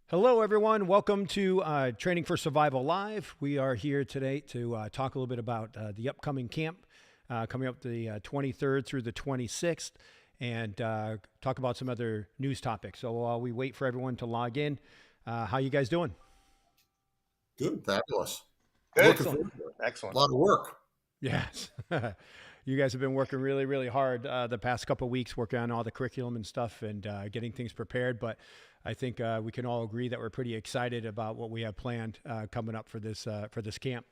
Hello, everyone. Welcome to Training for Survival Live. We are here today to talk a little bit about the upcoming camp coming up the 23rd through the 26th and talk about some other news topics. So while we wait for everyone to log in, how you guys doing? Good. Fabulous. Good. Looking Excellent. forward to it. A Excellent. lot of work. Yes. You guys have been working really, really hard the past couple of weeks, working on all the curriculum and stuff and getting things prepared. But I think we can all agree that we're pretty excited about what we have planned coming up for this camp.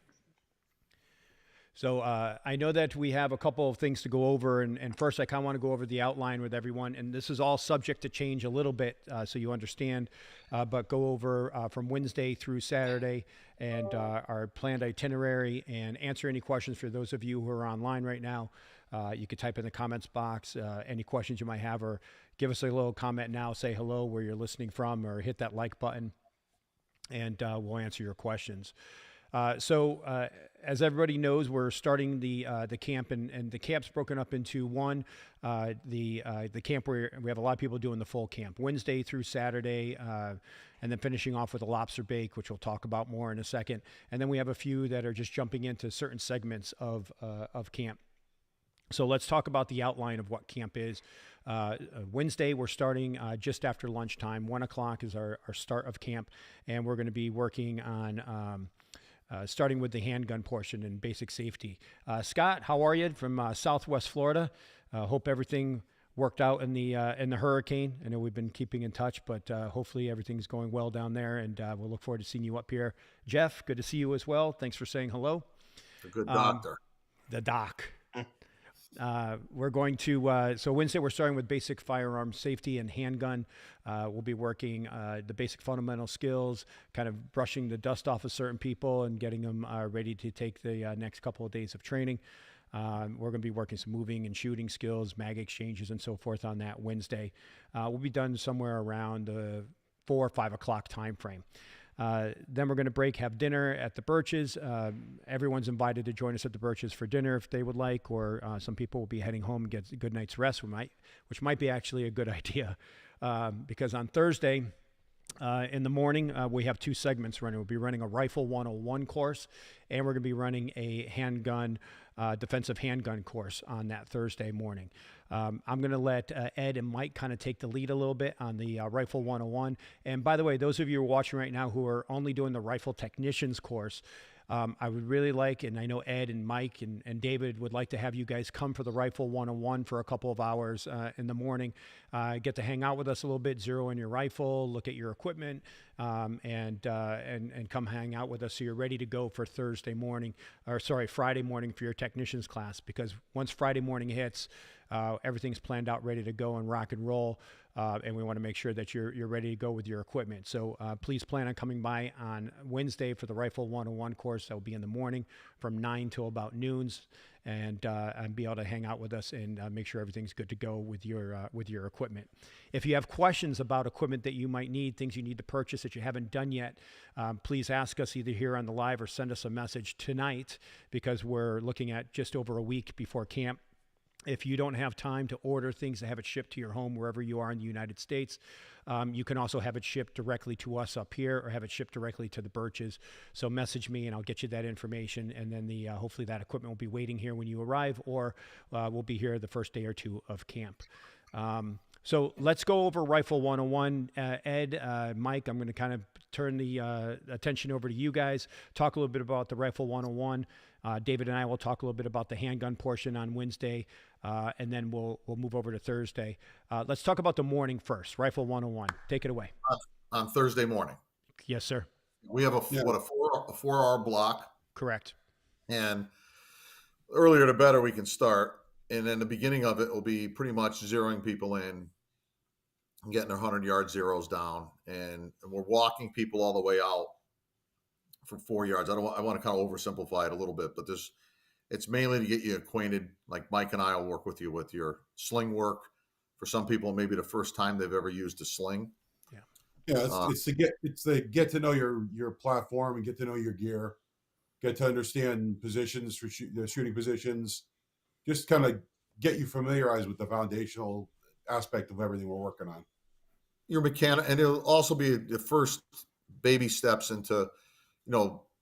So I know that we have a couple of things to go over, and first I kind of want to go over the outline with everyone, and this is all subject to change a little bit, so you understand, but go over from Wednesday through Saturday and our planned itinerary and answer any questions for those of you who are online right now. You could type in the comments box any questions you might have, or give us a little comment now, say hello where you're listening from, or hit that like button, and we'll answer your questions. So as everybody knows, we're starting the camp, and the camp's broken up into one. The camp where we have a lot of people doing the full camp, Wednesday through Saturday, and then finishing off with a lobster bake, which we'll talk about more in a second. And then we have a few that are just jumping into certain segments of camp. So let's talk about the outline of what camp is. Wednesday, we're starting just after lunchtime. 1 o'clock is our start of camp, and we're going to be working on starting with the handgun portion and basic safety. Scott, how are you from Southwest Florida? Hope everything worked out in the hurricane. I know we've been keeping in touch, but hopefully everything's going well down there, and we'll look forward to seeing you up here. Jeff, good to see you as well. Thanks for saying hello. A good doctor. The doc. We're going to, so Wednesday we're starting with basic firearm safety and handgun. We'll be working the basic fundamental skills, kind of brushing the dust off of certain people and getting them ready to take the next couple of days of training. We're going to be working some moving and shooting skills, mag exchanges, and so forth on that Wednesday. We'll be done somewhere around the 4 or 5 o'clock time frame. Then we're going to break, have dinner at the Birches. Everyone's invited to join us at the Birches for dinner if they would like, or some people will be heading home and get a good night's rest, which might be actually a good idea. Because on Thursday, in the morning, we have two segments running. We'll be running a Rifle 101 course, and we're going to be running a handgun, defensive handgun course on that Thursday morning. I'm going to let Ed and Mike kind of take the lead a little bit on the Rifle 101. And by the way, those of you who are watching right now who are only doing the Rifle Technicians course, I would really like, and I know Ed and Mike and David would like to have you guys come for the Rifle 101 for a couple of hours in the morning. Get to hang out with us a little bit, zero in your rifle, look at your equipment, and come hang out with us so you're ready to go for Friday morning for your technicians class. Because once Friday morning hits, everything's planned out, ready to go and rock and roll. And we want to make sure that you're ready to go with your equipment. So please plan on coming by on Wednesday for the Rifle 101 course. That will be in the morning from 9 till about noons, and be able to hang out with us and make sure everything's good to go with your equipment. If you have questions about equipment that you might need, things you need to purchase that you haven't done yet, please ask us either here on the live or send us a message tonight, because we're looking at just over a week before camp. If you don't have time to order things to have it shipped to your home wherever you are in the United States, you can also have it shipped directly to us up here, or have it shipped directly to the Birches. So message me and I'll get you that information, and then hopefully that equipment will be waiting here when you arrive, or we'll be here the first day or two of camp. So let's go over Rifle 101. Ed, Mike, I'm going to kind of turn the attention over to you guys, talk a little bit about the Rifle 101. David and I will talk a little bit about the handgun portion on Wednesday, and then we'll move over to Thursday. Let's talk about the morning first. Rifle 101. Take it away. On Thursday morning. Yes, sir. We have a 4-hour block, Correct. and earlier the better we can start. And then the beginning of it will be pretty much zeroing people in, getting their 100-yard zeros down, and we're walking people all the way out for 4 yards. I want to kind of oversimplify it a little bit, but it's mainly to get you acquainted. Like Mike and I will work with you with your sling work. For some people, maybe the first time they've ever used a sling. Yeah, it's to get to know your platform and get to know your gear, get to understand positions for the shooting positions, just kind of get you familiarized with the foundational aspect of everything we're working on. your mechanic, and it'll also be the first baby steps into,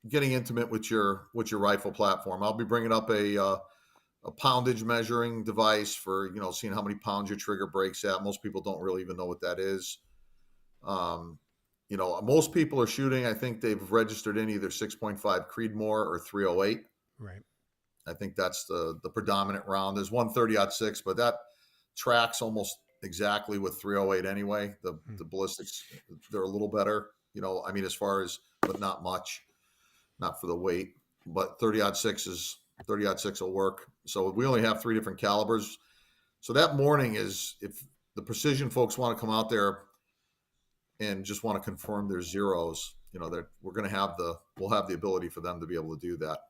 getting intimate with your rifle platform. I'll be bringing up a poundage measuring device for seeing how many pounds your trigger breaks at. Most people don't really even know what that is. Most people are shooting. I think they've registered in either 6.5 Creedmoor or 308. Right. I think that's the predominant round. There's 130-06, but that tracks almost exactly with 308 anyway. The ballistics, they're a little better, as far as, but not much, not for the weight. But 30-06 will work. So we only have 3 different calibers. So that morning is, if the precision folks want to come out there and just want to confirm their zeros, that we'll have the ability for them to be able to do that.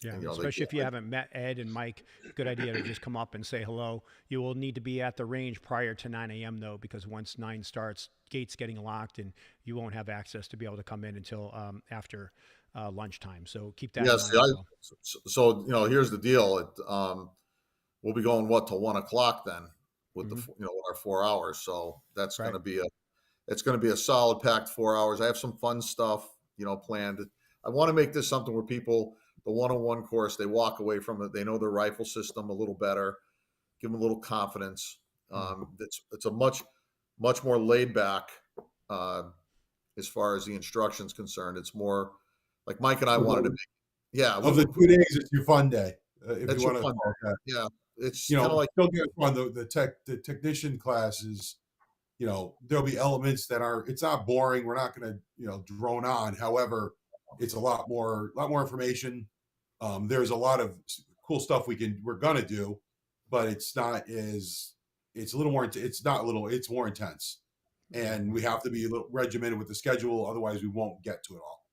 Yeah, and, especially if you haven't met Ed and Mike, good idea to just come up and say hello. You will need to be at the range prior to 9 a.m. though, because once 9 starts, gates getting locked, and you won't have access to be able to come in until after lunchtime. So keep that in mind. Well. So here's the deal. We'll be going till 1 o'clock then with our 4 hours. So that's going to be a solid packed 4 hours. I have some fun stuff planned. I want to make this something where people, the 101 course, they walk away from it, they know their rifle system a little better, give them a little confidence. It's a much more laid back as far as the instruction's concerned. It's more like Mike and I wanted to make. Yeah, of the 2 days, it's your fun day. If you want to fun day. Yeah, it's kind of like still get fun. The technician classes, there'll be elements that it's not boring. We're not going to drone on. However, it's a lot more information. There's a lot of cool stuff we're gonna do, but it's more intense, and we have to be a little regimented with the schedule, otherwise we won't get to it all.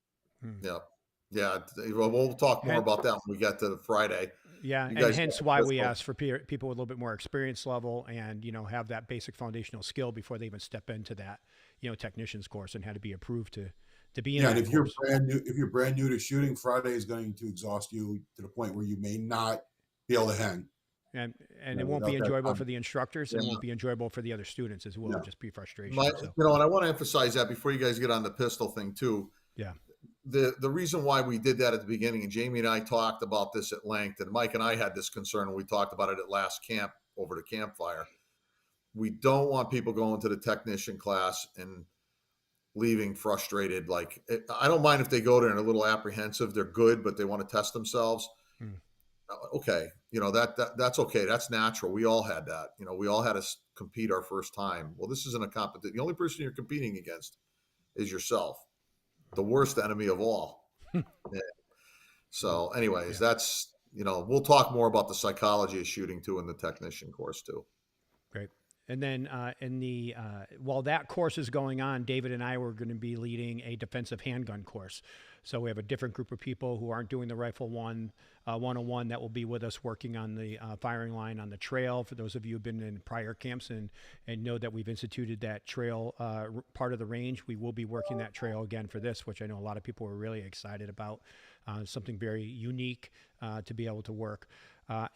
Yeah. We'll talk more about that when we get to Friday. Yeah, and hence why we ask for people with a little bit more experience level and have that basic foundational skill before they even step into that technician's course, and had to be approved to be in. Yeah, and if you're brand new to shooting, Friday is going to exhaust you to the point where you may not be able to hang. And it won't be enjoyable for the instructors, and it won't be enjoyable for the other students as well. Just be frustration. And I want to emphasize that before you guys get on the pistol thing too. Yeah. The reason why we did that at the beginning, and Jamie and I talked about this at length, and Mike and I had this concern when we talked about it at last camp over the campfire. We don't want people going to the technician class and leaving frustrated. Like, I don't mind if they go there and a little apprehensive. They're good, but they want to test themselves. Okay, that's okay. That's natural. We all had that. We all had to compete our first time. Well, this isn't a competition. The only person you're competing against is yourself, the worst enemy of all. So, anyways, that's we'll talk more about the psychology of shooting too in the technician course too. Great. And then while that course is going on, David and I were going to be leading a defensive handgun course. So we have a different group of people who aren't doing the Rifle 101 that will be with us working on the firing line on the trail. For those of you who've been in prior camps and know that we've instituted that trail part of the range, we will be working that trail again for this, which I know a lot of people are really excited about. Something very unique to be able to work.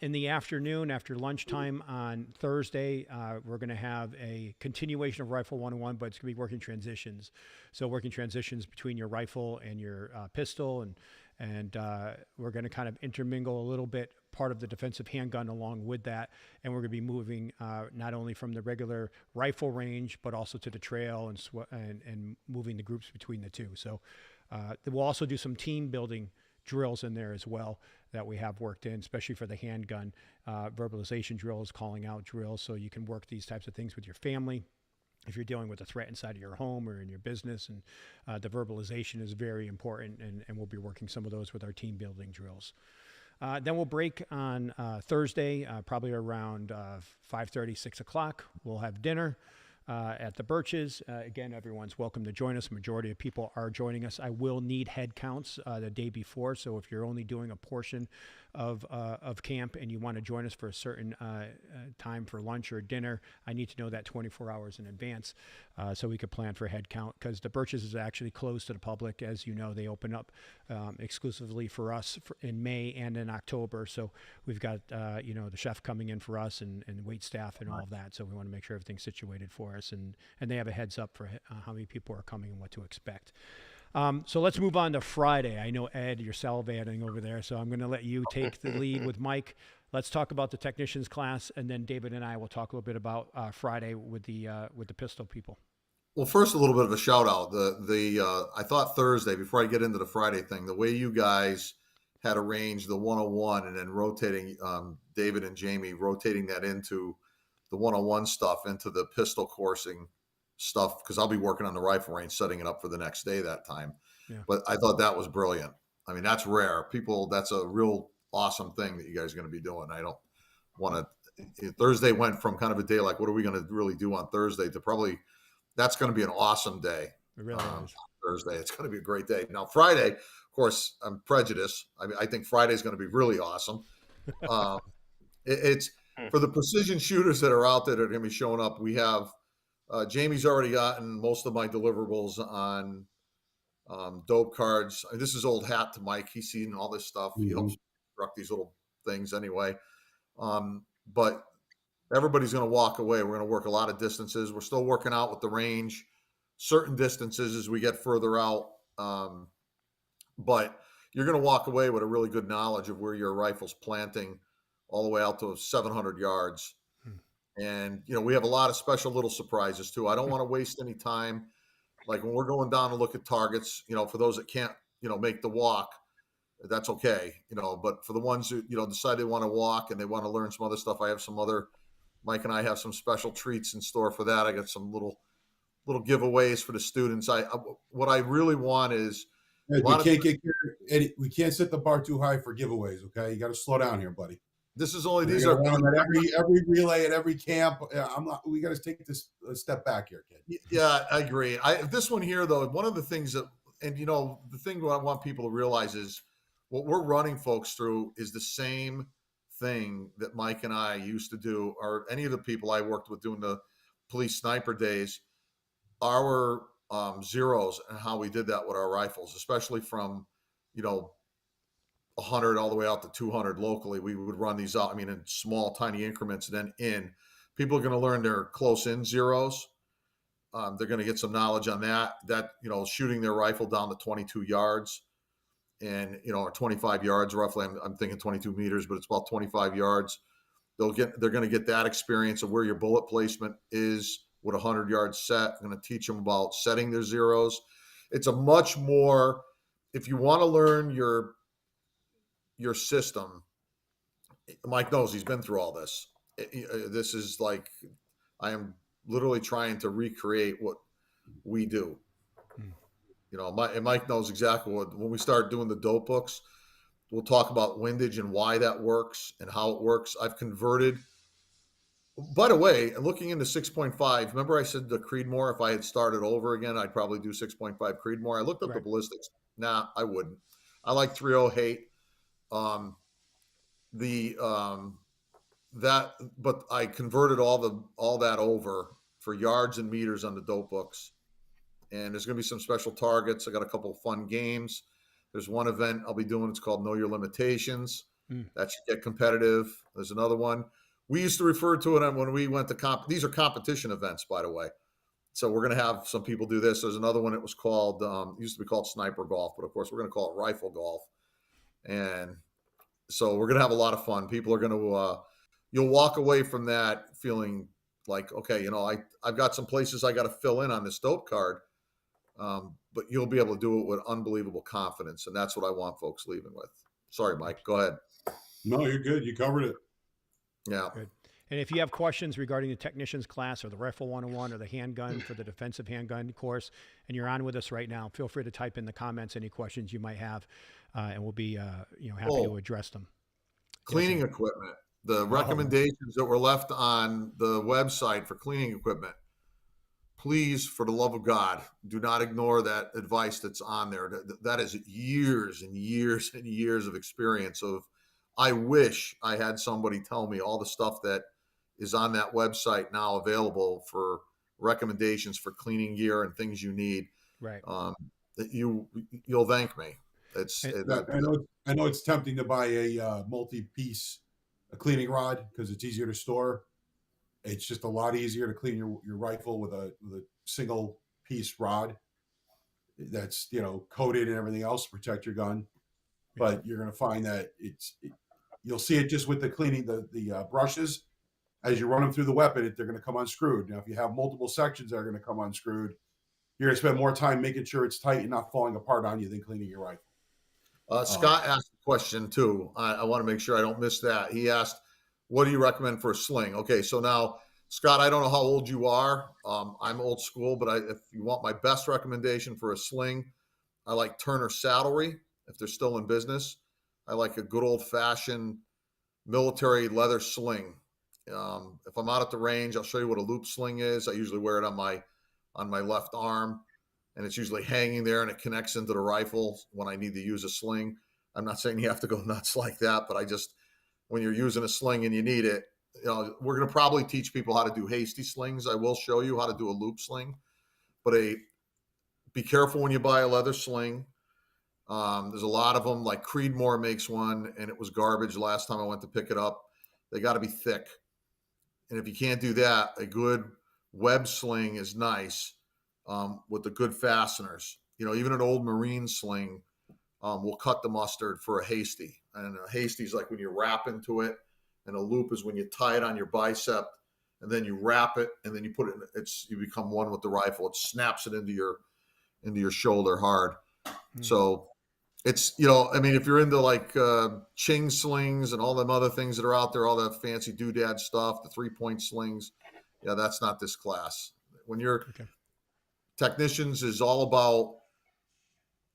In the afternoon, after lunchtime on Thursday, we're going to have a continuation of Rifle 101, but it's going to be working transitions. So working transitions between your rifle and your pistol, and we're going to kind of intermingle a little bit part of the defensive handgun along with that. And we're going to be moving not only from the regular rifle range, but also to the trail and moving the groups between the two. So we'll also do some team building drills in there as well that we have worked in, especially for the handgun, verbalization drills, calling out drills, so you can work these types of things with your family if you're dealing with a threat inside of your home or in your business. And the verbalization is very important, and we'll be working some of those with our team building drills. Then we'll break on Thursday, probably around 5:30, 6 o'clock. We'll have dinner at the Birches. Again, everyone's welcome to join us. Majority of people are joining us. I will need head counts the day before, so if you're only doing a portion of camp and you want to join us for a certain time for lunch or dinner, I need to know that 24 hours in advance so we could plan for head count, because the Birches is actually closed to the public. As you know, they open up exclusively for us in May and in October. So we've got, the chef coming in for us and wait staff and all of that. So we want to make sure everything's situated for us. And they have a heads up for how many people are coming and what to expect. So let's move on to Friday. I know, Ed, you're salivating over there, so I'm going to let you take the lead with Mike. Let's talk about the technicians class, and then David and I will talk a little bit about Friday with the pistol people. Well, first, a little bit of a shout out. I thought Thursday, before I get into the Friday thing, the way you guys had arranged the 101 and then rotating, David and Jamie rotating that into the 101 stuff into the pistol coursing stuff, because I'll be working on the rifle range, setting it up for the next day that time. Yeah. But I thought that was brilliant. I mean, that's rare. That's a real awesome thing that you guys are going to be doing. I don't want to. Thursday went from kind of a day like, what are we going to really do on Thursday, to probably that's going to be an awesome day. It really is. Thursday, it's going to be a great day. Now, Friday, of course, I'm prejudiced. I think Friday is going to be really awesome. It's for the precision shooters that are out there that are going to be showing up. We have Jamie's already gotten most of my deliverables on dope cards. I mean, this is old hat to Mike. He's seen all this stuff. He helps construct these little things anyway. But everybody's going to walk away. We're going to work a lot of distances. We're still working out with the range, certain distances as we get further out. But you're going to walk away with a really good knowledge of where your rifle's planting all the way out to 700 yards. And, we have a lot of special little surprises too. I don't want to waste any time. Like when we're going down to look at targets, for those that can't, make the walk, that's okay. But for the ones who, decide they want to walk and they want to learn some other stuff, Mike and I have some special treats in store for that. I got some little giveaways for the students. What I really want is, Ed, we can't set the bar too high for giveaways. Okay. You got to slow down here, buddy. These are every relay at every camp. We got to take this a step back here, kid. Yeah, I agree. This one here though, one of the things that, and the thing I want people to realize is what we're running folks through is the same thing that Mike and I used to do, or any of the people I worked with doing the police sniper days, our zeros and how we did that with our rifles, especially from, 100 all the way out to 200 locally. We would run these out, in small, tiny increments, and then people are going to learn their close in zeros. They're going to get some knowledge on that, shooting their rifle down to 22 yards and, or 25 yards roughly. I'm thinking 22 meters, but it's about 25 yards. They're going to get that experience of where your bullet placement is with a 100-yard set. I'm going to teach them about setting their zeros. It's a much more, if you want to learn your system, Mike knows, he's been through all this. This is like, I am literally trying to recreate what we do. Mike knows exactly when we start doing the dope books, we'll talk about windage and why that works and how it works. I've converted, by the way, looking into 6.5, remember I said the Creedmoor, if I had started over again, I'd probably do 6.5 Creedmoor. I looked up the ballistics. Nah, I wouldn't. I like 3.0 hate. But I converted all that over for yards and meters on the dope books, and there's going to be some special targets. I got a couple of fun games. There's one event I'll be doing. It's called Know Your Limitations. That should get competitive. There's another one. We used to refer to it when we went to these are competition events, by the way. So we're going to have some people do this. There's another one. It was called, used to be called sniper golf, but of course we're going to call it rifle golf. And so we're going to have a lot of fun. People are going to, you'll walk away from that feeling like, okay, I've got some places I got to fill in on this dope card. But you'll be able to do it with unbelievable confidence. And that's what I want folks leaving with. Sorry, Mike, go ahead. No, you're good. You covered it. Yeah. Good. And if you have questions regarding the technician's class or the rifle 101 or the handgun for the defensive handgun course, and you're on with us right now, feel free to type in the comments any questions you might have, and we'll be happy to address them. Cleaning equipment. The recommendations that were left on the website for cleaning equipment. Please, for the love of God, do not ignore that advice that's on there. That is years and years and years of experience of I wish I had somebody tell me all the stuff that is on that website now available for recommendations for cleaning gear and things you need. Right. That you'll thank me. It's And, Yeah, I know it's tempting to buy a multi-piece cleaning rod because it's easier to store. It's just a lot easier to clean your rifle with a single piece rod that's coated and everything else to protect your gun. yeah. But you're going to find that you'll see it just with the cleaning the brushes as you run them through the weapon. They're going to come unscrewed. Now, if you have multiple sections that are going to come unscrewed, you're going to spend more time making sure it's tight and not falling apart on you than cleaning your rifle. Scott asked a question too. I want to make sure I don't miss that. He asked, "What do you recommend for a sling?" Okay, so now, Scott, I don't know how old you are. I'm old school, but if you want my best recommendation for a sling, I like Turner Saddlery if they're still in business. I like a good old fashioned military leather sling. If I'm out at the range, I'll show you what a loop sling is. I usually wear it on my left arm, and it's usually hanging there, and it connects into the rifle when I need to use a sling. I'm not saying you have to go nuts like that, but when you're using a sling and you need it, we're going to probably teach people how to do hasty slings. I will show you how to do a loop sling, but be careful when you buy a leather sling. There's a lot of them, like Creedmoor makes one, and it was garbage last time I went to pick it up. They got to be thick. And if you can't do that, a good web sling is nice with the good fasteners. Even an old Marine sling will cut the mustard for a hasty. And a hasty is like when you wrap into it, and a loop is when you tie it on your bicep, and then you wrap it, and then you put it. You become one with the rifle. It snaps it into your shoulder hard. So it's, if you're into like Ching slings and all them other things that are out there, all that fancy doodad stuff, the 3-point slings, yeah, that's not this class. When you're Okay. technicians is all about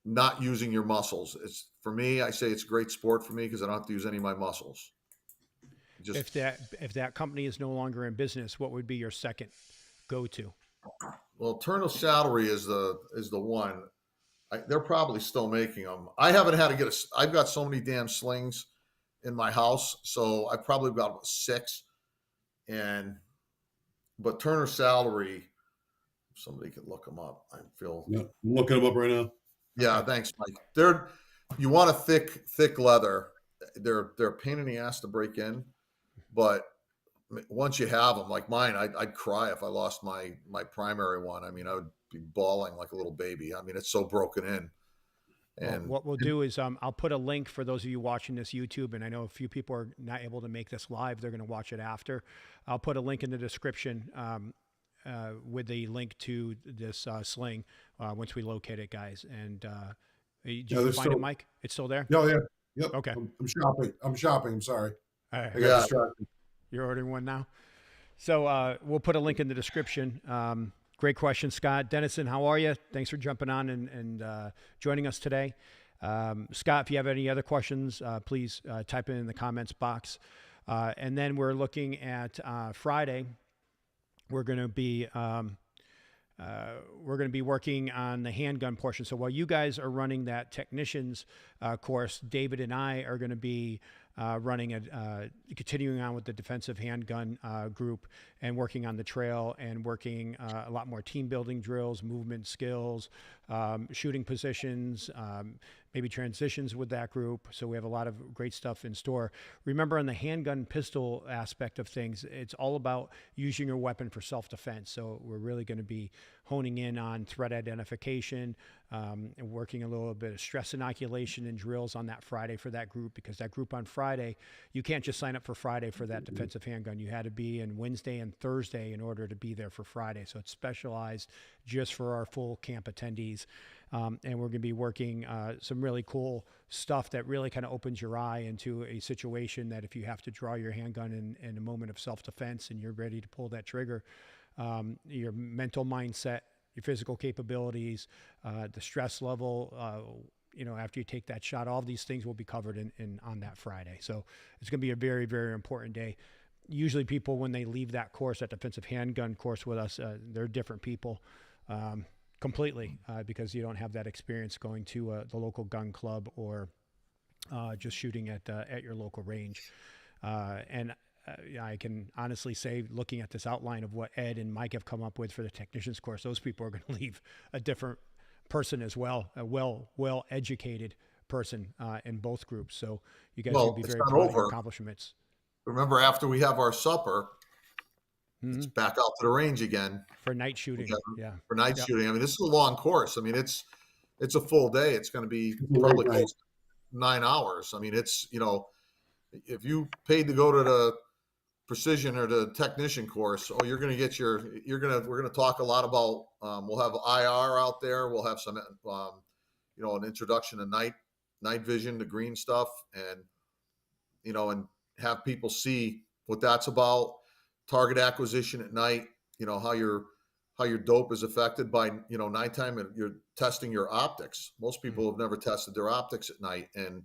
not using your muscles. It's, for me, I say it's a great sport for me because I don't have to use any of my muscles. If that company is no longer in business, what would be your second go-to? Well, Eternal Saddlery is the one. They're probably still making them. I haven't had to get I've got so many damn slings in my house, so I've probably got about 6. But Turner Saddlery, somebody can look them up. I feel. Yeah, I'm looking them up right now. Yeah, Okay. thanks, Mike. You want a thick leather. They're a pain in the ass to break in, but once you have them, like mine, I'd cry if I lost my primary one. I mean, I would be bawling like a little baby. I mean, it's so broken in. Well, And what we'll do is I'll put a link for those of you watching this YouTube, and I know a few people are not able to make this live. They're going to watch it after. I'll put a link in the description with the link to this sling once we locate it, guys. And did you find it, Mike? It's still there? Oh, yeah. Yep. Okay. I'm shopping. I'm sorry. All right. I got distracted. You're ordering one now? So we'll put a link in the description. Great question, Scott. Dennison, how are you? Thanks for jumping on and joining us today. Scott, if you have any other questions, please type it in the comments box. And then we're looking at Friday. We're going to be working on the handgun portion. So while you guys are running that technicians course, David and I are going to be continuing on with the defensive handgun group and working on the trail and working a lot more team building drills, movement skills, shooting positions, maybe transitions with that group. So we have a lot of great stuff in store. Remember, on the handgun pistol aspect of things, it's all about using your weapon for self-defense. So we're really going to be honing in on threat identification and working a little bit of stress inoculation and drills on that Friday for that group, because that group on Friday, you can't just sign up for Friday for that defensive handgun. You had to be in Wednesday and Thursday in order to be there for Friday. So it's specialized just for our full camp attendees. And we're going to be working some really cool stuff that really kind of opens your eye into a situation that if you have to draw your handgun in a moment of self-defense and you're ready to pull that trigger, your mental mindset, your physical capabilities, the stress level, after you take that shot, all of these things will be covered on that Friday. So it's going to be a very, very important day. Usually people, when they leave that course, that defensive handgun course with us, they're different people. Completely, because you don't have that experience going to the local gun club or just shooting at your local range. And I can honestly say, looking at this outline of what Ed and Mike have come up with for the technicians course, those people are going to leave a different person as well, a well educated person in both groups. So you guys can Well, be it's very not proud of your over. accomplishments. Remember, after we have our supper, it's Mm-hmm. back out to the range again. For night shooting. Yeah. For night Yep. shooting. I mean, this is a long course. I mean, it's a full day. It's going to be It's a late probably night. close to 9 hours. I mean, it's, if you paid to go to the precision or the technician course, you're going to get we're going to talk a lot about, we'll have IR out there. We'll have some, an introduction to night vision, the green stuff, and have people see what that's about. Target acquisition at night, how your dope is affected by, nighttime, and you're testing your optics. Most people have never tested their optics at night, and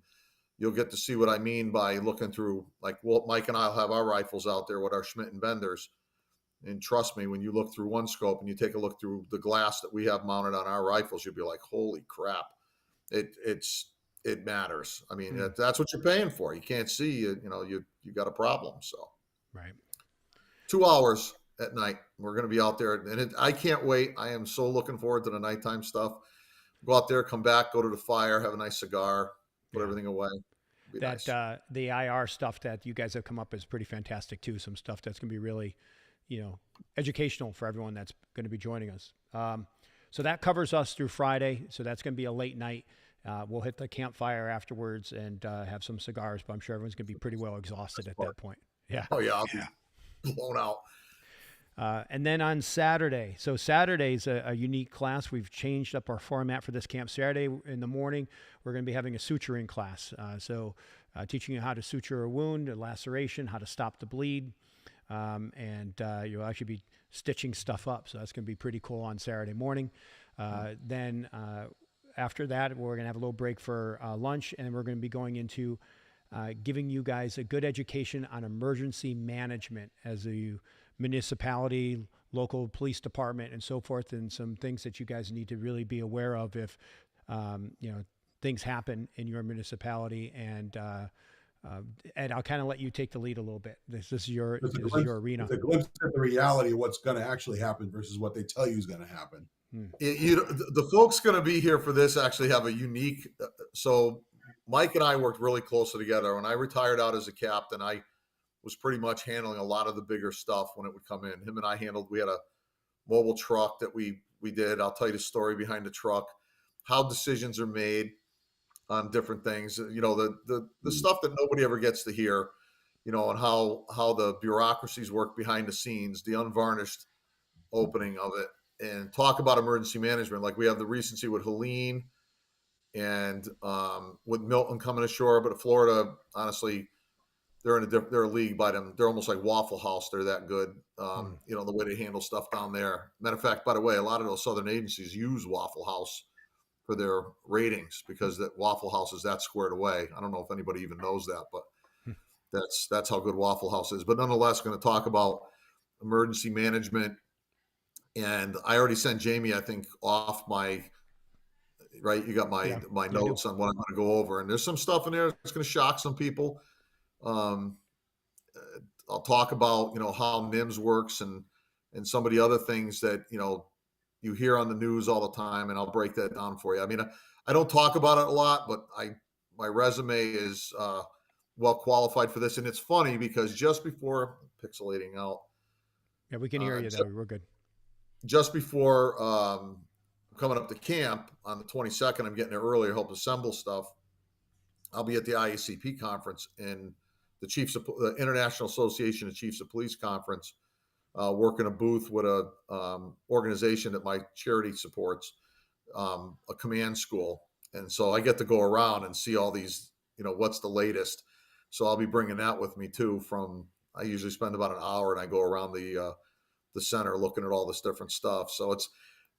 you'll get to see what I mean by looking through, like, well, Mike and I'll have our rifles out there with our Schmidt and Benders. And trust me, when you look through one scope and you take a look through the glass that we have mounted on our rifles, you'll be like, holy crap. It matters. I mean, that's what you're paying for. You can't see, you got a problem. So Right. 2 hours at night, we're going to be out there, and I can't wait. I am so looking forward to the nighttime stuff. Go out there, come back, go to the fire, have a nice cigar, put everything away. Be That nice. the IR stuff that you guys have come up is pretty fantastic too. Some stuff that's going to be really, educational for everyone that's going to be joining us. So that covers us through Friday. So that's going to be a late night. We'll hit the campfire afterwards and have some cigars, but I'm sure everyone's going to be pretty well exhausted at that point. Yeah. Oh yeah, I'll be blown out. And then on Saturday, so Saturday's a unique class. We've changed up our format for this camp. Saturday in the morning, we're going to be having a suturing class. Teaching you how to suture a wound, a laceration, how to stop the bleed, and you'll actually be stitching stuff up. So that's going to be pretty cool on Saturday morning. Then after that, we're going to have a little break for lunch, and we're going to be going into giving you guys a good education on emergency management as a municipality, local police department, and so forth, and some things that you guys need to really be aware of if things happen in your municipality. And Ed, I'll kind of let you take the lead a little bit. This is your arena. It's a glimpse at the reality of what's going to actually happen versus what they tell you is going to happen. The folks going to be here for this actually have a unique. So Mike and I worked really closely together. When I retired out as a captain, I was pretty much handling a lot of the bigger stuff when it would come in. Him and I we had a mobile truck that we did. I'll tell you the story behind the truck, how decisions are made on different things, the stuff that nobody ever gets to hear, and how the bureaucracies work behind the scenes, the unvarnished opening of it, and talk about emergency management. Like we have the recency with Helene and with Milton coming ashore, but Florida, honestly, they're they're a league by them. They're almost like Waffle House. They're that good. The way they handle stuff down there. Matter of fact, by the way, a lot of those southern agencies use Waffle House for their ratings because that Waffle House is that squared away. I don't know if anybody even knows that, but that's how good Waffle House is. But nonetheless, going to talk about emergency management. And I already sent Jamie, I think, off my right. You got my notes on what I'm going to go over, and there's some stuff in there that's going to shock some people. I'll talk about how NIMS works and some of the other things that you hear on the news all the time, and I'll break that down for you. I mean, I don't talk about it a lot, but my resume is well qualified for this, and it's funny because just before pixelating out, yeah, we can hear you though. We're good. Just before coming up to camp on the 22nd, I'm getting there earlier, help assemble stuff. I'll be at the IACP conference and the International Association of Chiefs of Police conference, working a booth with a organization that my charity supports, a command school. And so I get to go around and see all these, what's the latest. So I'll be bringing that with me too. I usually spend about an hour and I go around the center looking at all this different stuff. So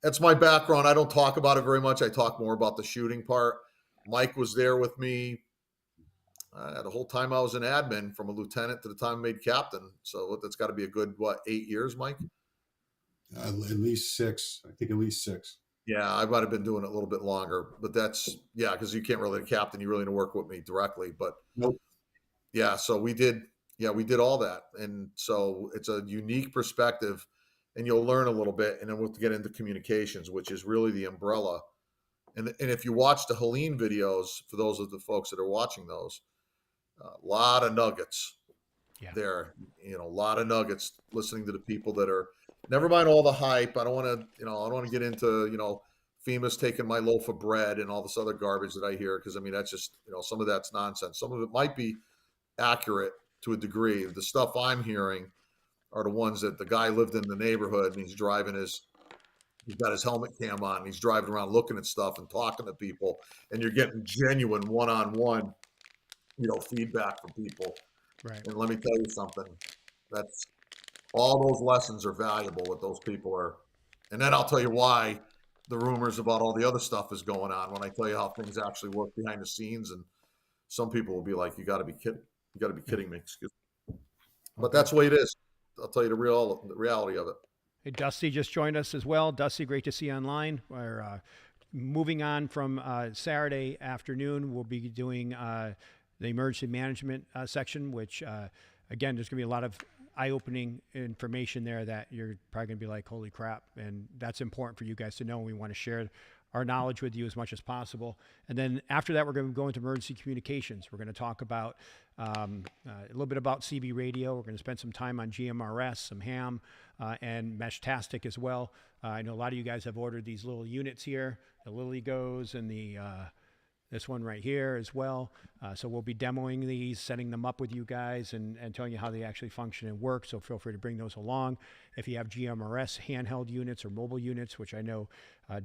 that's my background. I don't talk about it very much. I talk more about the shooting part. Mike was there with me the whole time I was an admin, from a lieutenant to the time I made captain. So that's got to be a good, 8 years, Mike? At least 6. I think at least 6. Yeah, I might have been doing it a little bit longer, but that's yeah, because you can't really the captain. You really need to work with me directly, but Nope. yeah. So we did. Yeah, we did all that, and so it's a unique perspective, and you'll learn a little bit, and then we'll get into communications, which is really the umbrella. And if you watch the Helene videos, for those of the folks that are watching those, a lot of nuggets Yeah. there. A lot of nuggets listening to the people that are. Never mind all the hype. I don't want to. I don't want to get into. FEMA's taking my loaf of bread and all this other garbage that I hear because I mean that's just some of that's nonsense. Some of it might be accurate to a degree. The stuff I'm hearing are the ones that the guy lived in the neighborhood and he's got his helmet cam on and he's driving around looking at stuff and talking to people and you're getting genuine one-on-one, feedback from people. Right. And let me tell you something, that's all those lessons are valuable what those people are. And then I'll tell you why the rumors about all the other stuff is going on when I tell you how things actually work behind the scenes. And some people will be like, you got to be kidding. You got to be kidding me. Excuse me. But that's the way it is. I'll tell you the reality of it. Hey, Dusty just joined us as well. Dusty, great to see you online. We're moving on from Saturday afternoon. We'll be doing the emergency management section, which, again, there's going to be a lot of eye-opening information there that you're probably going to be like, holy crap. And that's important for you guys to know. And we want to share our knowledge with you as much as possible. And then after that, we're going to go into emergency communications. We're going to talk about a little bit about CB radio. We're going to spend some time on GMRS, some ham, and Meshtastic as well. I know a lot of you guys have ordered these little units here, the Lily Goes and the this one right here as well. So we'll be demoing these, setting them up with you guys and telling you how they actually function and work. So feel free to bring those along. If you have GMRS handheld units or mobile units, which I know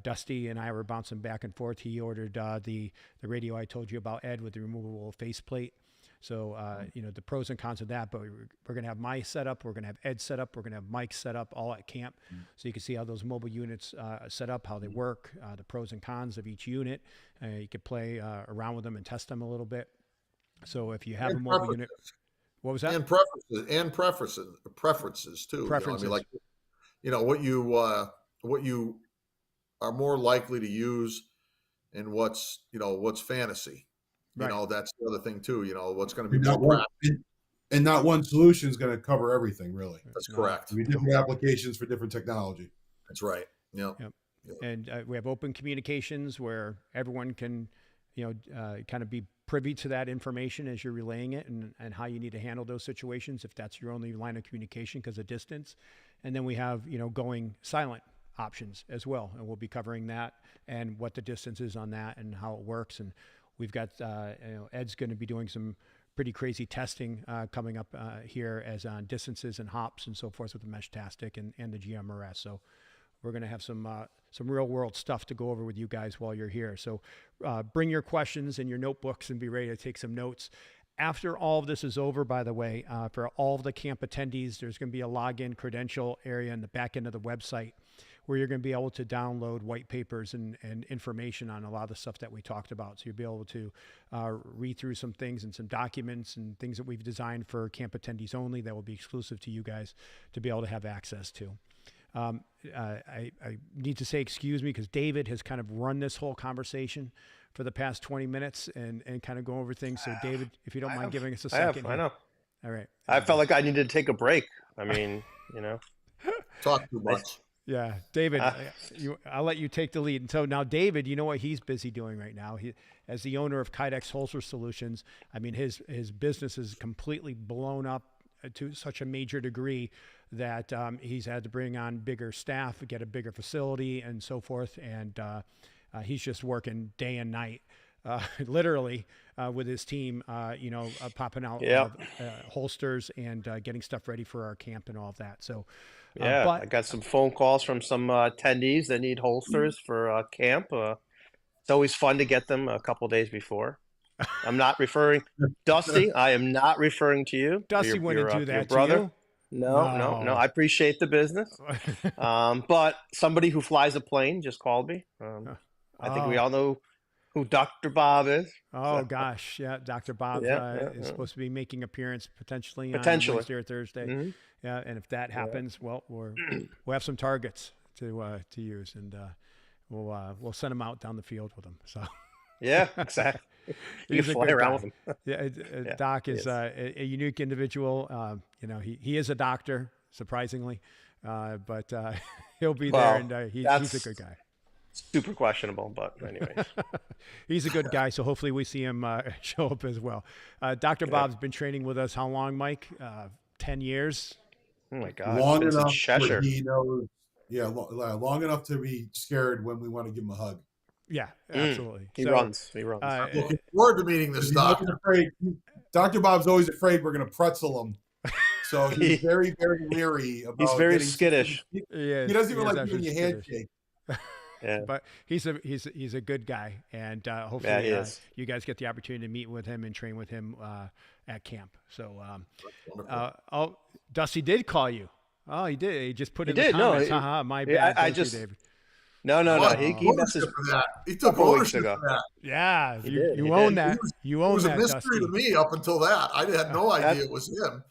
Dusty and I were bouncing back and forth. He ordered the radio I told you about, Ed, with the removable faceplate. So, the pros and cons of that, but we're going to have my setup, we're going to have Ed set up, we're going to have Mike set up all at camp. So you can see how those mobile units set up, how they work, the pros and cons of each unit. You could play around with them and test them a little bit. So if you have a mobile unit, what was that? And preferences too. Preferences. What you are more likely to use and what's fantasy. Right. That's the other thing too. What's going to be not more one, and not one solution is going to cover everything, really. That's correct. I mean, different applications for different technology. That's right. Yep. And we have open communications where everyone can, kind of be privy to that information as you're relaying it and how you need to handle those situations if that's your only line of communication because of distance. And then we have, going silent options as well. And we'll be covering that and what the distance is on that and how it works. And we've got, Ed's going to be doing some pretty crazy testing coming up here as on distances and hops and so forth with the Meshtastic and the GMRS. So we're going to have some real world stuff to go over with you guys while you're here. So bring your questions and your notebooks and be ready to take some notes. After all of this is over, by the way, for all of the camp attendees, there's going to be a login credential area in the back end of the website where you're going to be able to download white papers and information on a lot of the stuff that we talked about. So you'll be able to read through some things and some documents and things that we've designed for camp attendees only that will be exclusive to you guys to be able to have access to. I need to say excuse me because David has kind of run this whole conversation for the past 20 minutes and kind of go over things. So David, if you don't mind giving us a second. I know. All right. I felt like I needed to take a break. I mean, Talk too much. Yeah, David, I'll let you take the lead. And so now David, you know what he's busy doing right now? He, as the owner of Kydex Holster Solutions, I mean, his business is completely blown up to such a major degree that he's had to bring on bigger staff, get a bigger facility and so forth. And he's just working day and night, literally with his team, popping out holsters and getting stuff ready for our camp and all of that. So, yeah, but I got some phone calls from some attendees that need holsters for camp. It's always fun to get them a couple days before. I'm not referring, Dusty. I am not referring to you. Dusty wouldn't do that your brother. to you. No. I appreciate the business. But somebody who flies a plane just called me. I think we all know who Dr. Bob is. Oh, gosh. Yeah, Dr. Bob is supposed to be making appearance potentially on Wednesday or Thursday. Mm-hmm. Yeah, and if that happens, well, we'll have some targets to use. And we'll send him out down the field with him. So Yeah, exactly. You he's can a fly good around guy. with him. Yeah, Yeah, Doc he is is. a unique individual. He is a doctor, surprisingly, but he'll be there, Well, and he's a that's good guy. super questionable, but anyways. He's a good guy, so hopefully we see him show up as well. Dr. Yeah. Bob's been training with us how long, Mike? 10 years? Oh my God. Long Been since enough where Cheshire. he knows. Yeah, long enough to be scared when we want to give him a hug. Yeah, absolutely. He so, runs. He runs. Looking forward to meeting this He's always doctor. afraid. Dr. Bob's always afraid we're going to pretzel him. So he's very, very leery about. He's very getting- skittish. He he doesn't even is like giving actually you a skittish. handshake. Yeah. But he's a good guy, and Yeah, hopefully he is. you guys get the opportunity to meet with him and train with him at camp. So, Wonderful. Dusty did call you. Oh, he did. He just put He in the did. No, comments. he- Haha, my Yeah, bad. I Thank you, just- David. No. What? He Ownership messaged. for that. He took couple weeks ownership ago. for that. Yeah, He you, did, you he own did. that. You own It was a that, mystery Dusty. to me up until that. I had no idea it was him.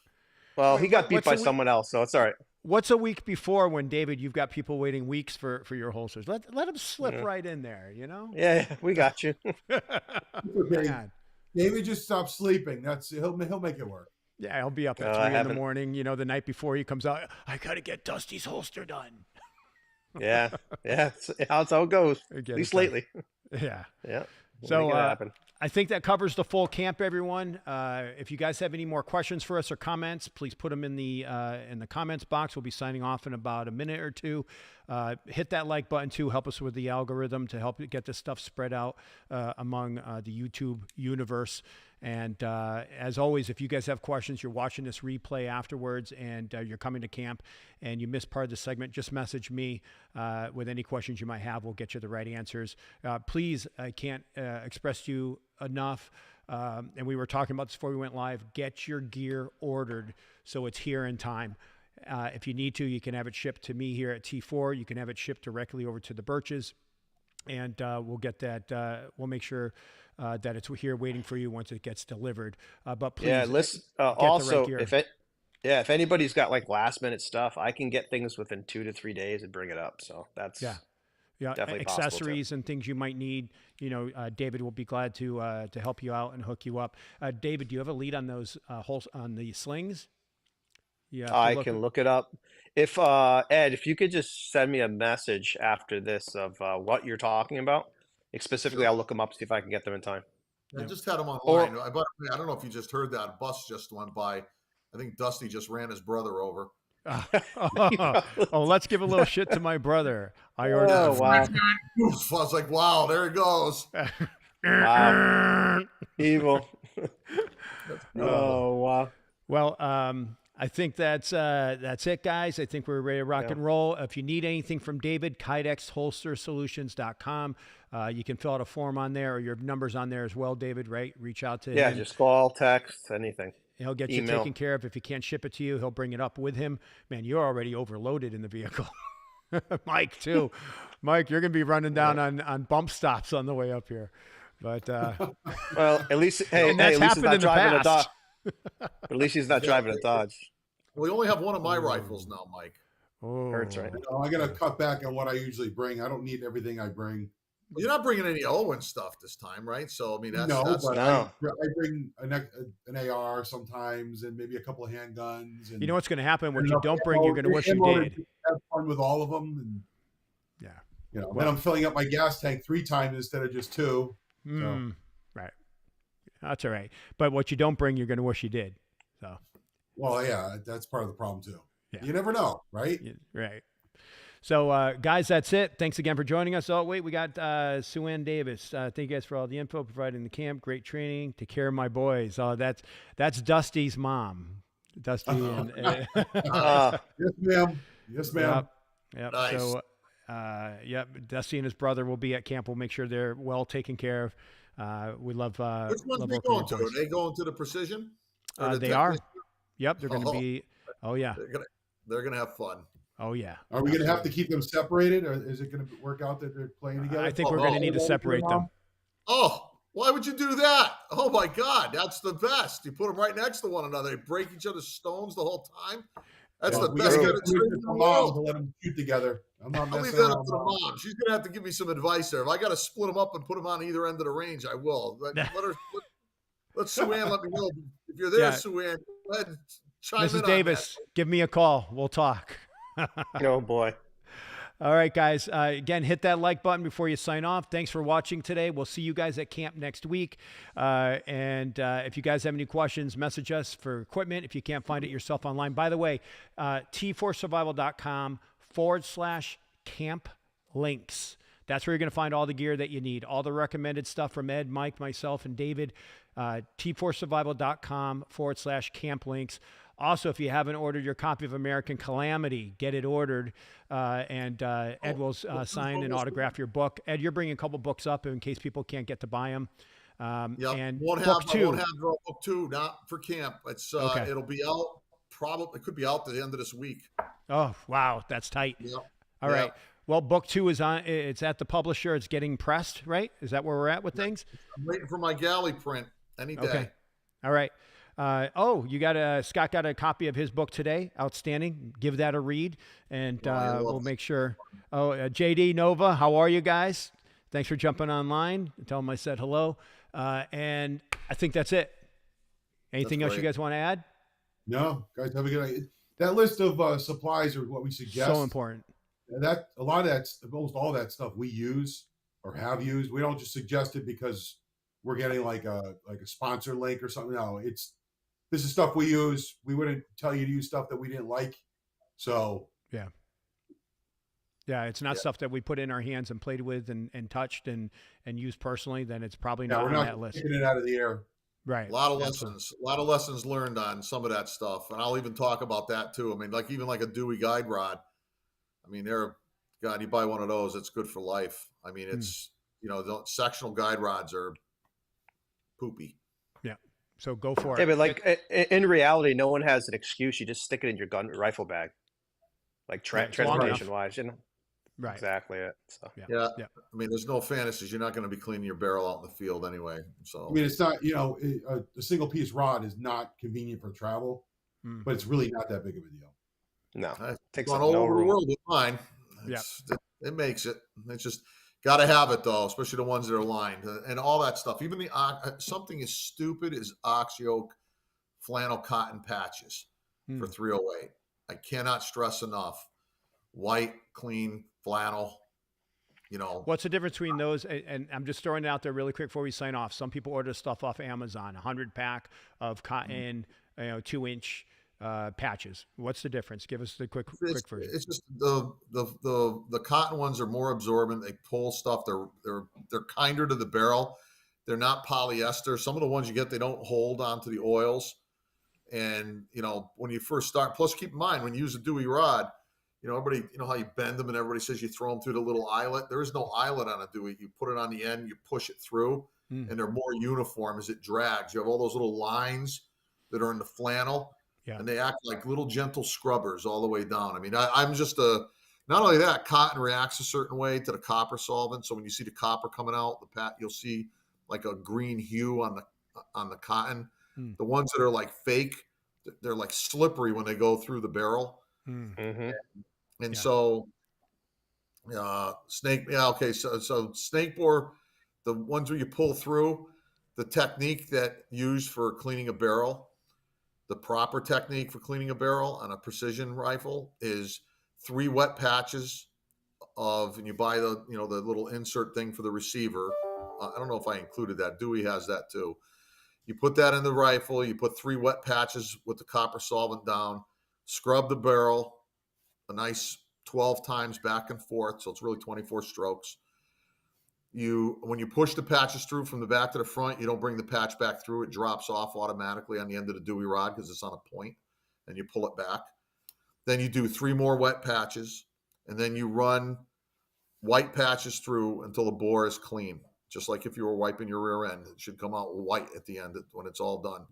Well, he got beat What's by the week- someone else, so it's all right. What's a week before when, David, you've got people waiting weeks for your holsters? Let them slip Yeah. right in there, you know? Yeah, we got you. Hang on. David just stopped sleeping. He'll make it work. Yeah, he'll be up at No, I 3 in the haven't. morning, the night before he comes out. I got to get Dusty's holster done. Yeah. That's how it goes. Get At it least done. lately. Yeah. Yeah. We'll So, make it happen. I think that covers the full camp, everyone. If you guys have any more questions for us or comments, please put them in the comments box. We'll be signing off in about a minute or two. Hit that like button too. Help us with the algorithm to help get this stuff spread out among the YouTube universe. And as always, if you guys have questions, you're watching this replay afterwards, and you're coming to camp, and you missed part of the segment, just message me with any questions you might have. We'll get you the right answers. Please, I can't express to you enough, and we were talking about this before we went live, get your gear ordered so it's here in time. If you need to, you can have it shipped to me here at T4. You can have it shipped directly over to the Birches, and we'll get that. We'll make sure that it's here waiting for you once it gets delivered. But please, Yeah, listen. the right Also, gear. if anybody's got like last minute stuff, I can get things within 2 to 3 days and bring it up. So that's yeah, definitely possible, too. accessories and things you might need. David will be glad to help you out and hook you up. David, do you have a lead on those on the slings? Yeah, I can look it up. If Ed, if you could just send me a message after this of what you're talking about, specifically, Sure. I'll look them up, see if I can get them in time. I just had him online. But I don't know if you just heard that. A bus just went by. I think Dusty just ran his brother over. Oh, let's give a little shit to my brother. I ordered. Oh, wow. Oof, I was like, wow, there he goes. Wow. Evil. Oh, wow. Well, I think that's it, guys. I think we're ready to rock Yeah. and roll. If you need anything from David, KydexHolsterSolutions.com. You can fill out a form on there, or your number's on there as well, David, right? Reach out to Yeah, him. just call, text, anything. He'll get you email. taken care of. If he can't ship it to you, he'll bring it up with him. Man, you're already overloaded in the vehicle. Mike, too. Mike, you're going to be running down on bump stops on the way up here. But Well, at least, hey, And that's at least he's happened not in the driving a Dodge. past. At least he's not driving a Dodge. We only have one of my rifles now, Mike. Hurts, right? I got to cut back on what I usually bring. I don't need everything I bring. You're not bringing any Owen stuff this time, right? So I mean, that's But No. I bring an AR sometimes and maybe a couple of handguns. And you know what's going to happen? What and you enough don't bring, ammo- you're going to wish you ammo to did. Have fun with all of them, and Yeah. then I'm filling up my gas tank 3 times instead of just 2. Right. That's all right. But what you don't bring, you're going to wish you did. So, Well, yeah, that's part of the problem too. Yeah. You never know, right? right. So, guys, that's it. Thanks again for joining us. Oh, wait, we got Sue Ann Davis. Thank you guys for all the info provided in the camp. Great training. Take care of my boys. Oh, that's Dusty's mom. Dusty and Yes, ma'am. Yes, ma'am. Yep. Nice. So, Dusty and his brother will be at camp. We'll make sure they're well taken care of. We love. Which ones love are they working going with to? boys. Are they going to the precision? Or the They are. technician? Yep, they're going to Oh. be. Oh yeah. They're gonna have fun. Oh yeah. Are we going to have to keep them separated, or is it going to work out that they're playing together? I think we're going to need to separate them. Oh, why would you do that? Oh my God, that's the best. You put them right next to one another. They break each other's stones the whole time. That's Yeah, the we best gotta kind get of permission training in the from mom to world. let them shoot together. I'm not I'll leave messing that up around, to the mom. mom. She's gonna have to give me some advice there. If I got to split them up and put them on either end of the range, I will. Let Sue Ann let me know if you're there, Yeah. Sue Ann. Go ahead and chime in Mrs. on Davis, give me a call. We'll talk. Oh boy. All right, guys. Again, hit that like button before you sign off. Thanks for watching today. We'll see you guys at camp next week. And if you guys have any questions, message us for equipment if you can't find it yourself online. By the way, t4survival.com/camp links. That's where you're going to find all the gear that you need, all the recommended stuff from Ed, Mike, myself, and David. t4survival.com/camp links. Also, if you haven't ordered your copy of American Calamity, get it ordered. And Ed will sign and autograph your book. Ed, you're bringing a couple books up in case people can't get to buy them. Yep. And I won't book two. have book 2, not for camp. It's Okay. It'll be out it could be out the end of this week. Oh, wow. That's tight. Yep. All right. Well, book 2 is on. It's at the publisher. It's getting pressed, right? Is that where we're at with things? I'm waiting for my galley print any day. Okay. All right. You got Scott got a copy of his book today. Outstanding. Give that a read, and we'll make sure. JD Nova, how are you guys? Thanks for jumping online. Tell them I said hello. And I think that's it. Anything else you guys want to add? No, guys, have a good night. That list of supplies are what we suggest. So important. That a lot of that's almost all that stuff we use or have used. We don't just suggest it because we're getting like a sponsor link or something. No, this is stuff we use. We wouldn't tell you to use stuff that we didn't like. So yeah, it's not stuff that we put in our hands and played with and touched and used personally. Then it's probably not on that list. Taking it out of the air. Right. A lot of lessons learned on some of that stuff, and I'll even talk about that too. I mean, even like a Dewey guide rod. I mean, God, you buy one of those, it's good for life. I mean, it's the sectional guide rods are poopy. Yeah. So go for it. Yeah, but like in reality, no one has an excuse. You just stick it in your rifle bag, like transportation wise, Right. Exactly it. So Yeah. I mean, there's no fantasies. You're not going to be cleaning your barrel out in the field anyway. So I mean, it's not a single piece rod is not convenient for travel, but it's really not that big of a deal. No, I've takes gone up all no over the room. world with mine. It makes it. It's just got to have it though, especially the ones that are lined and all that stuff. Even something as stupid as ox yoke flannel cotton patches for 308. I cannot stress enough. White, clean flannel. What's the difference between those? And I'm just throwing it out there really quick before we sign off. Some people order stuff off Amazon, 100 pack of cotton, 2-inch patches. What's the difference? Give us the quick version. It's just the cotton ones are more absorbent. They pull stuff. They're kinder to the barrel. They're not polyester. Some of the ones you get, they don't hold onto the oils. And when you first start, plus keep in mind when you use a Dewey rod, everybody, how you bend them and everybody says you throw them through the little eyelet. There is no eyelet on a Dewey. You put it on the end, you push it through, and they're more uniform as it drags. You have all those little lines that are in the flannel, and they act like little gentle scrubbers all the way down. I mean, I'm just not only that, cotton reacts a certain way to the copper solvent. So when you see the copper coming out, you'll see like a green hue on the cotton. The ones that are like fake, they're like slippery when they go through the barrel. And so snake, so snake bore, the ones where you pull through, the technique that used for cleaning a barrel, the proper technique for cleaning a barrel on a precision rifle is 3 wet patches and you buy the little insert thing for the receiver. I don't know if I included that. Dewey has that too. You put that in the rifle, you put 3 wet patches with the copper solvent down, scrub the barrel a nice 12 times back and forth. So it's really 24 strokes. When you push the patches through from the back to the front, you don't bring the patch back through. It drops off automatically on the end of the Dewey rod because it's on a point, and you pull it back. Then you do 3 more wet patches, and then you run white patches through until the bore is clean. Just like if you were wiping your rear end, it should come out white at the end when it's all done.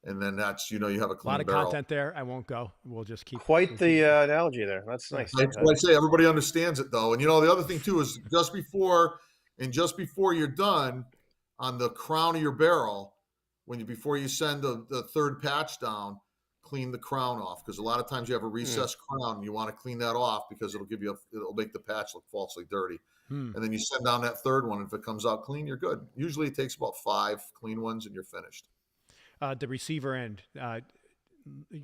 And then that's, you have a clean lot of barrel. content there. I won't go. We'll just keep. Quite the analogy there. That's nice. That's what I say. Everybody understands it though. And the other thing too is just before you're done on the crown of your barrel, before you send the third patch down, clean the crown off, because a lot of times you have a recessed crown and you want to clean that off because it'll make the patch look falsely dirty. And then you send down that third one. If it comes out clean, you're good. Usually it takes about 5 clean ones and you're finished. The receiver end.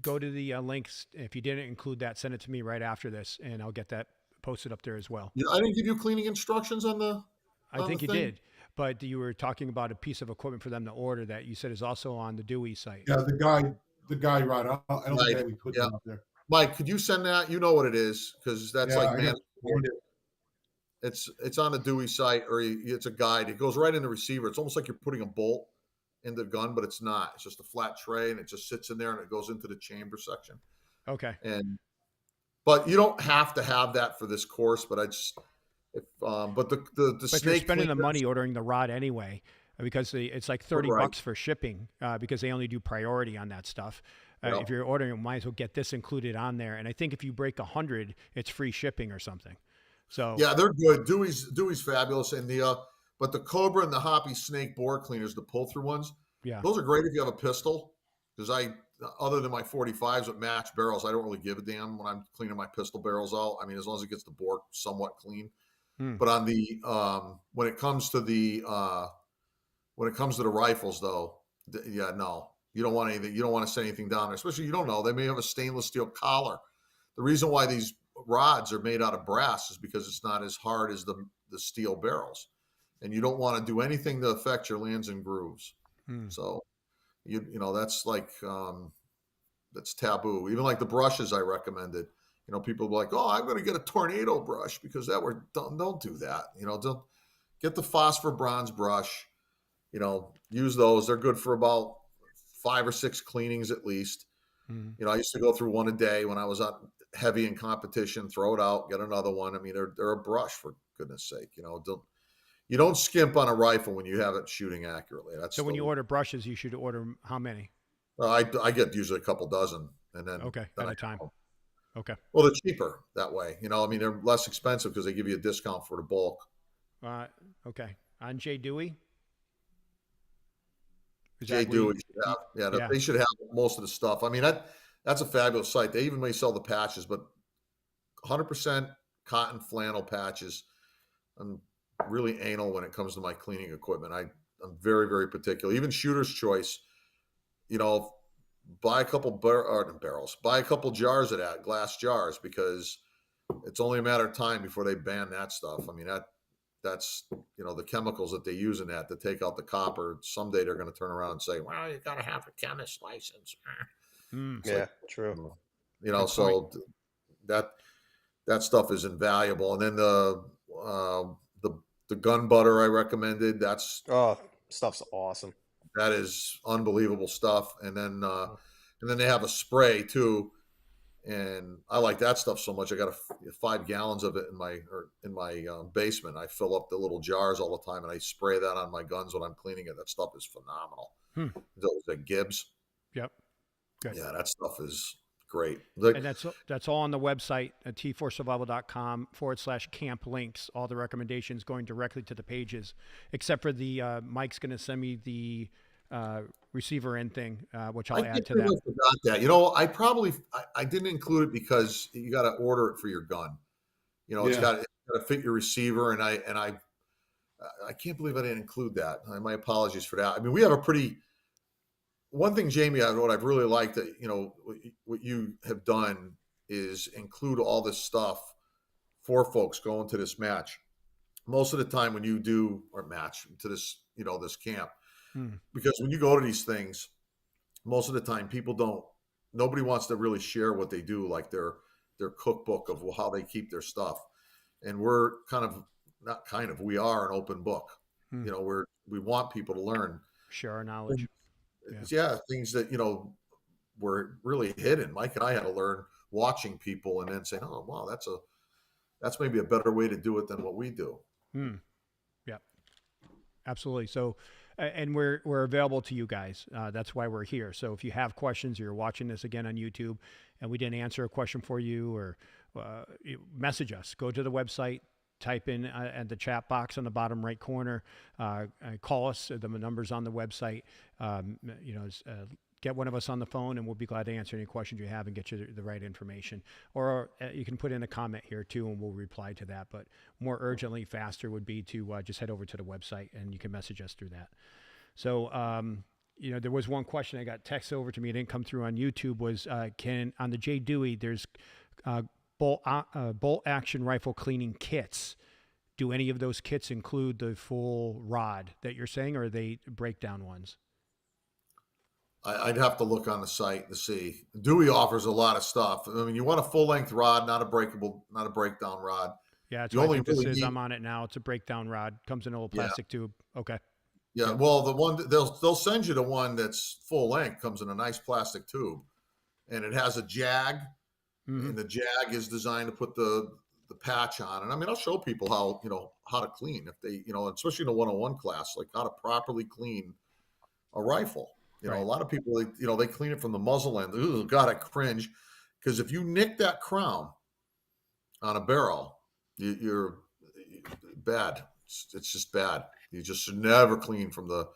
Go to the links. If you didn't include that, send it to me right after this, and I'll get that posted up there as well. Yeah, I didn't give you cleaning instructions on the. I think you did, but you were talking about a piece of equipment for them to order that you said is also on the Dewey site. Yeah, the guy, right? I don't think we put that up there. Mike, could you send that? You know what it is, because that's like, man, find it. it's on the Dewey site, or it's a guide. It goes right in the receiver. It's almost like you're putting a bolt in the gun, but it's not. It's just a flat tray, and it just sits in there, and it goes into the chamber section. Okay. But you don't have to have that for this course. But but But you're spending the money ordering the rod anyway, because it's like $30 for shipping, because they only do priority on that stuff. If you're ordering, you might as well get this included on there. And I think if you break 100, it's free shipping or something. So yeah, they're good. Dewey's fabulous, and but the Cobra and the Hoppy Snake bore cleaners, the pull-through ones, those are great if you have a pistol. Because other than my 45s with matched barrels, I don't really give a damn when I'm cleaning my pistol barrels out. I mean, as long as it gets the bore somewhat clean. But on the when it comes to the rifles, though, no, you don't want anything. You don't want to set anything down there, especially you don't know. They may have a stainless steel collar. The reason why these rods are made out of brass is because it's not as hard as the steel barrels, and you don't want to do anything to affect your lands and grooves. So you know that's like that's taboo. Even like the brushes I recommended. You know, people are like, oh, I'm going to get a tornado brush because don't do that. You know, don't get the phosphor bronze brush. You know, use those. They're good for about 5 or 6 cleanings at least. You know, I used to go through one a day when I was heavy in competition, throw it out, get another one. I mean, they're a brush, for goodness sake. You know, you don't skimp on a rifle when you have it shooting accurately. That's so when you order brushes, you should order how many? I get usually a couple dozen, and then at a time. Okay. Well, they're cheaper that way. You know, I mean, they're less expensive because they give you a discount for the bulk. Okay. On Jay Dewey? Jay Dewey should have. They should have most of the stuff. I mean, that's a fabulous site. They even may sell the patches, but 100% cotton flannel patches. I'm really anal when it comes to my cleaning equipment. I'm very, very particular. Even Shooter's Choice, you know, buy a couple barrels, buy a couple jars of that, glass jars, because it's only a matter of time before they ban that stuff. I mean, that's, you know, the chemicals that they use in that to take out the copper. Someday they're going to turn around and say, well, you got to have a chemist license. True. You know, so that stuff is invaluable. And then the gun butter I recommended, stuff's awesome. That is unbelievable stuff. And then they have a spray too, and I like that stuff so much. I got 5 gallons of it in my basement. I fill up the little jars all the time, and I spray that on my guns when I'm cleaning it. That stuff is phenomenal. The Gibbs. Yep. Good. Yeah, that stuff is great. And that's all on the website at t4survival.com/camp links. All the recommendations going directly to the pages, except for the Mike's going to send me the receiver end thing, which I'll add to that. I forgot that. You know, I didn't include it because you got to order it for your gun. You know, it's got to fit your receiver, and I can't believe I didn't include that. My apologies for that. I mean, we have a pretty. One thing, Jamie, what I've really liked that, you know, what you have done is include all this stuff for folks going to this match. Most of the time when you do or match to this, you know, this camp, because when you go to these things, most of the time nobody wants to really share what they do, like their cookbook of how they keep their stuff. And we're we are an open book. You know, we want people to learn. Share our knowledge. Things that, you know, were really hidden. Mike and I had to learn watching people and then saying, oh, wow, that's maybe a better way to do it than what we do. Yeah, absolutely. So, and we're available to you guys. That's why we're here. So if you have questions, you're watching this again on YouTube and we didn't answer a question for you, or message us, go to the website, type in at the chat box on the bottom right corner, call us. The number's on the website. You know, get one of us on the phone, and we'll be glad to answer any questions you have and get you the right information. Or you can put in a comment here too, and we'll reply to that. But more urgently, faster would be to just head over to the website, and you can message us through that. So, there was one question I got text over to me. It didn't come through on YouTube. Was on the J Dewey? There's bolt action rifle cleaning kits. Do any of those kits include the full rod that you're saying, or are they breakdown ones? I'd have to look on the site to see. Dewey offers a lot of stuff. I mean, you want a full length rod, not a breakdown rod. Yeah, that's You what I only think this really is. need, I'm on it now. It's a breakdown rod. Comes in a little plastic tube. Okay. yeah. Well, the one they'll send you the one that's full length, comes in a nice plastic tube, and it has a jag, and the jag is designed to put the patch on. And I mean, I'll show people how to clean if they, especially in a 101 class, like how to properly clean a rifle. Right. A lot of people, they clean it from the muzzle end. Ooh, God, I cringe, because if you nick that crown on a barrel, you're bad. It's just bad. You just should never clean from the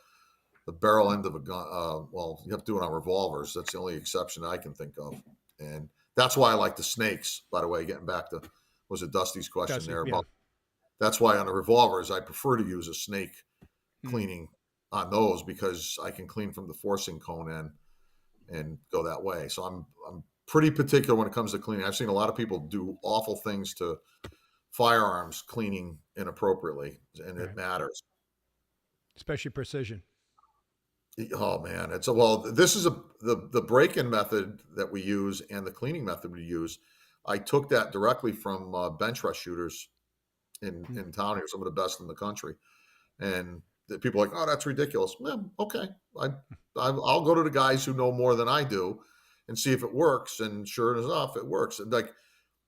barrel end of a gun. Well, you have to do it on revolvers. That's the only exception I can think of, and that's why I like the snakes. By the way, getting back to was it Dusty's question there about. That's why on the revolvers I prefer to use a snake cleaning on those, because I can clean from the forcing cone end and go that way. So I'm pretty particular when it comes to cleaning. I've seen a lot of people do awful things to firearms cleaning inappropriately, and it matters. Especially precision. Oh man, this is the break-in method that we use and the cleaning method we use. I took that directly from bench rush shooters in town here, some of the best in the country, and the people are like, oh, that's ridiculous. Well, okay, I'll go to the guys who know more than I do and see if it works. And sure enough, it works. And like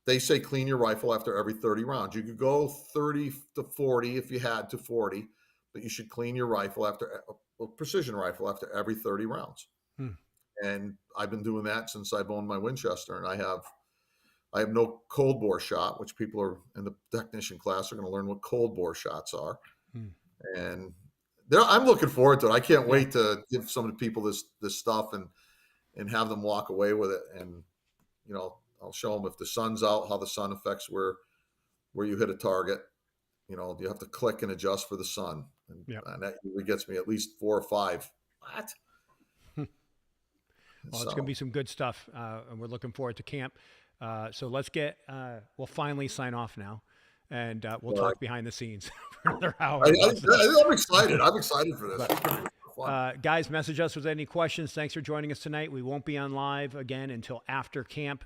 they say, clean your rifle after every 30 rounds. You could go 30 to 40 if you had to 40, but you should clean your rifle after a precision rifle after every 30 rounds. And I've been doing that since I've owned my Winchester, and I have no cold bore shot, which people are in the technician class are going to learn what cold bore shots are. And I'm looking forward to it. I can't wait to give some of the people this stuff and have them walk away with it. And, I'll show them if the sun's out, how the sun affects where you hit a target. You have to click and adjust for the sun. And that usually gets me at least 4 or 5. What? Well, it's going to be some good stuff. And we're looking forward to camp. So let's we'll finally sign off now. And we'll talk behind the scenes for another hour. I'm excited. I'm excited for this. Guys, message us with any questions. Thanks for joining us tonight. We won't be on live again until after camp.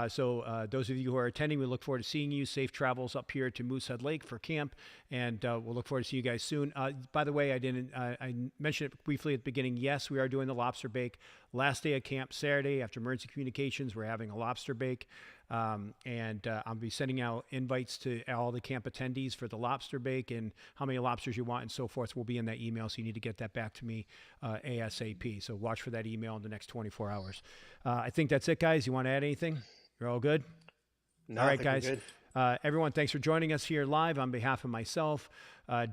So those of you who are attending, we look forward to seeing you. Safe travels up here to Moosehead Lake for camp, and we'll look forward to see you guys soon. By the way, I mentioned it briefly at the beginning. Yes, we are doing the lobster bake. Last day of camp, Saturday, after emergency communications, we're having a lobster bake. And I'll be sending out invites to all the camp attendees for the lobster bake and how many lobsters you want and so forth will be in that email. So you need to get that back to me ASAP. So watch for that email in the next 24 hours. I think that's it, guys. You want to add anything? You're all good? No, all right, guys. Everyone, thanks for joining us here live on behalf of myself,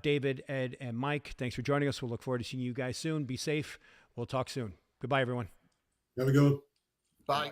David, Ed, and Mike. Thanks for joining us. We'll look forward to seeing you guys soon. Be safe. We'll talk soon. Goodbye, everyone. Have a good one. Bye.